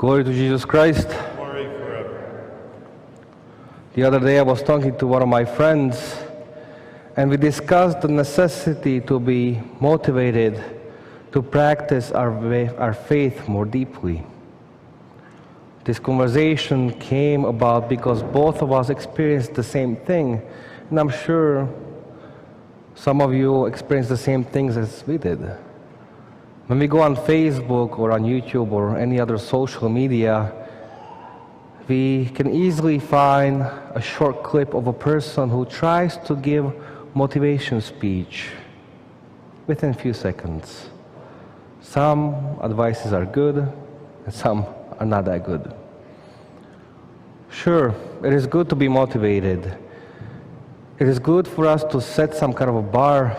Glory to Jesus Christ. Glory forever. The other day I was talking to one of my friends, and we discussed the necessity to be motivated to practice our faith more deeply. This conversation came about because both of us experienced the same thing, and I'm sure some of you experienced the same things as we did. When we go on Facebook or on YouTube or any other social media, we can easily find a short clip of a person who tries to give motivation speech within a few seconds. Some advices are good and some are not that good. Sure, it is good to be motivated. It is good for us to set some kind of a bar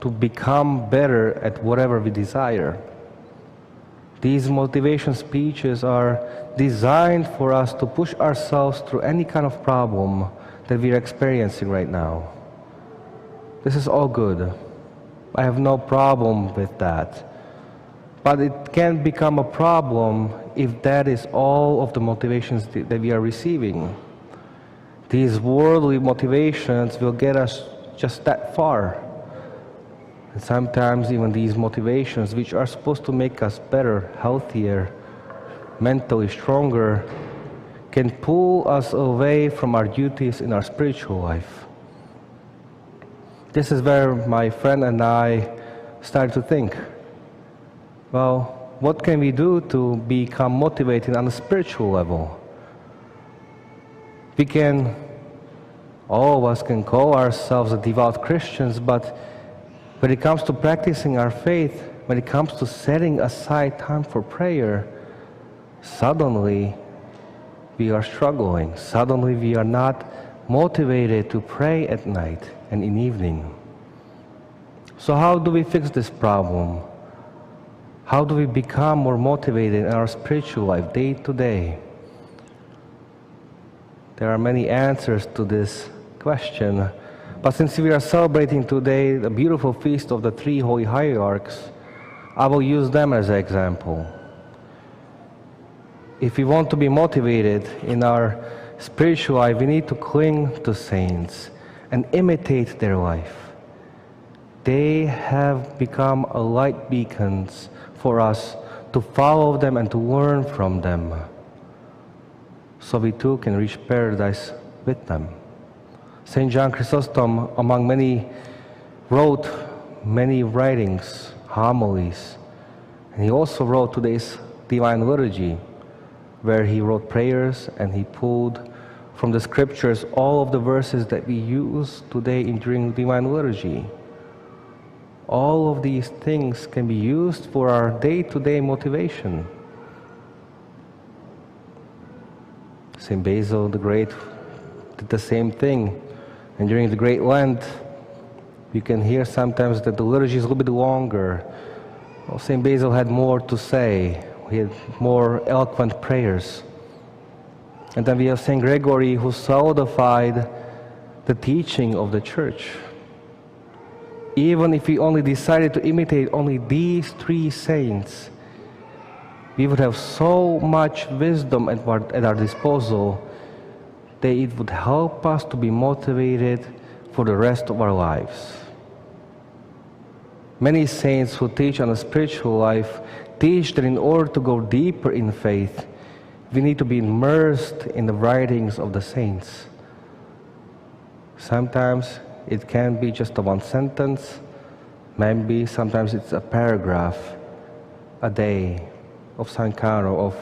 to become better at whatever we desire. These motivation speeches are designed for us to push ourselves through any kind of problem that we are experiencing right now. This is all good. I have no problem with that. But it can become a problem if that is all of the motivations that we are receiving. These worldly motivations will get us just that far. And sometimes even these motivations, which are supposed to make us better, healthier, mentally stronger, can pull us away from our duties in our spiritual life. This is where my friend and I started to think, well, what can we do to become motivated on a spiritual level? All of us can call ourselves devout Christians, but when it comes to practicing our faith, when it comes to setting aside time for prayer, suddenly we are struggling. Suddenly we are not motivated to pray at night and in evening. So how do we fix this problem? How do we become more motivated in our spiritual life day to day? There are many answers to this question. But since we are celebrating today the beautiful feast of the Three Holy Hierarchs, I will use them as an example. If we want to be motivated in our spiritual life, we need to cling to saints and imitate their life. They have become a light beacons for us to follow them and to learn from them, so we too can reach paradise with them. St. John Chrysostom, among many, wrote many writings, homilies, and he also wrote today's Divine Liturgy, where he wrote prayers and he pulled from the scriptures all of the verses that we use today during Divine Liturgy. All of these things can be used for our day-to-day motivation. St. Basil the Great did the same thing. And during the Great Lent, you can hear sometimes that the liturgy is a little bit longer. Well, St. Basil had more to say. He had more eloquent prayers. And then we have St. Gregory, who solidified the teaching of the Church. Even if we only decided to imitate only these three saints, we would have so much wisdom at our disposal that it would help us to be motivated for the rest of our lives. Many saints who teach on a spiritual life teach that in order to go deeper in faith, we need to be immersed in the writings of the saints. Sometimes it can be just a one sentence, maybe sometimes it's a paragraph a day of some kind of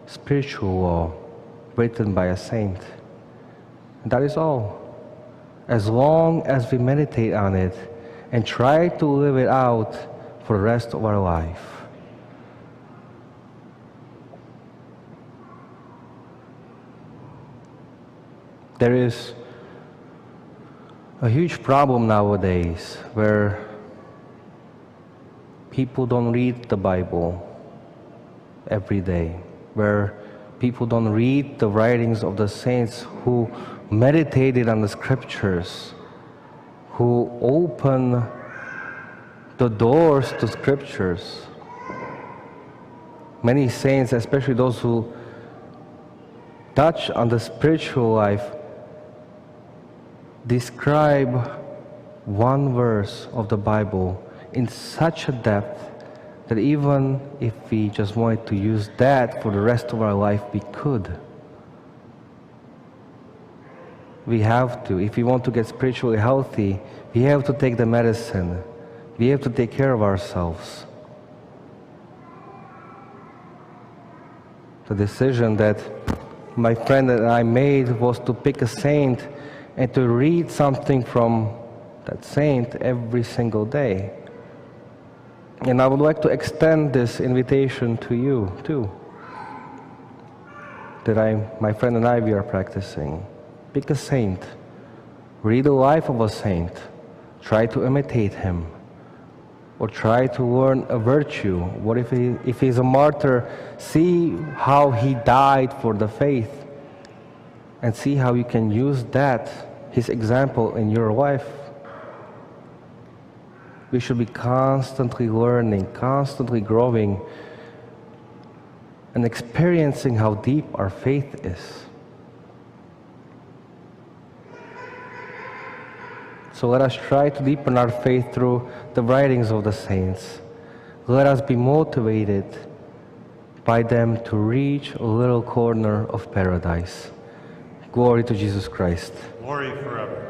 spiritual law written by a saint. And that is all. As long as we meditate on it and try to live it out for the rest of our life. There is a huge problem nowadays where people don't read the Bible every day, where people don't read the writings of the saints who meditated on the scriptures, who open the doors to scriptures. Many saints, especially those who touch on the spiritual life, describe one verse of the Bible in such a depth that even if we just wanted to use that for the rest of our life, we could. We have to. If we want to get spiritually healthy, we have to take the medicine. We have to take care of ourselves. The decision that my friend and I made was to pick a saint and to read something from that saint every single day. And I would like to extend this invitation to you too, that my friend and I, we are practicing. Pick a saint, read the life of a saint, try to imitate him, or try to learn a virtue. What if he's a martyr, see how he died for the faith, and see how you can use that, his example, in your life. We should be constantly learning, constantly growing, and experiencing how deep our faith is. So let us try to deepen our faith through the writings of the saints. Let us be motivated by them to reach a little corner of paradise. Glory to Jesus Christ. Glory forever.